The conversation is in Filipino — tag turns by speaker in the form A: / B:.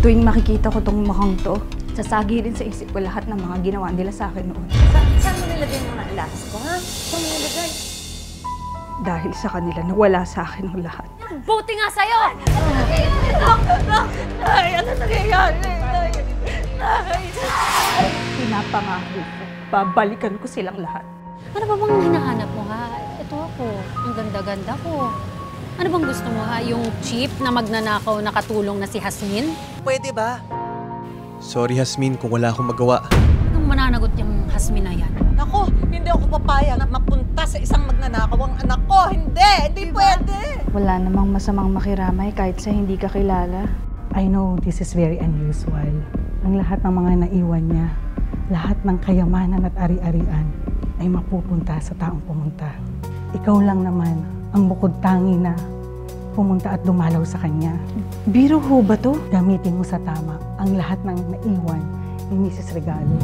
A: Tuwing makikita ko tong mukhang to, sasagi rin sa isip ko lahat ng mga ginawa nila sa akin noon.
B: Saan mo nilagay yung mga alahas ko, ha? Saan mo nilagay?
A: Dahil sa kanila, nawala sa akin ang lahat.
B: Buti nga sa'yo!
A: Ay, ano nangyayari? Pinapangako ko, babalikan ko silang lahat.
B: Ano ba bang hinahanap mo, ha? Ito ako. Ang ganda-ganda ko. Ano bang gusto mo, ha? Yung cheap na magnanakaw na katulong na si Hasmin?
C: Pwede ba? Sorry, Hasmin, kung wala akong magawa.
B: Anong mananagot yung Hasmin na yan?
D: Naku, hindi ako papayag na mapunta sa isang magnanakaw ang anak ko. Hindi pwede.
A: Wala namang masamang makiramay kahit sa hindi ka kilala.
E: I know this is very unusual. Ang lahat ng mga naiwan niya, lahat ng kayamanan at ari-arian ay mapupunta sa taong pumunta. Ikaw lang naman ang bukod tangi na pumunta at dumalaw sa kanya.
A: Biro ho ba to?
E: Gamitin mo sa tama ang lahat ng naiwan ni Mrs. Regalo.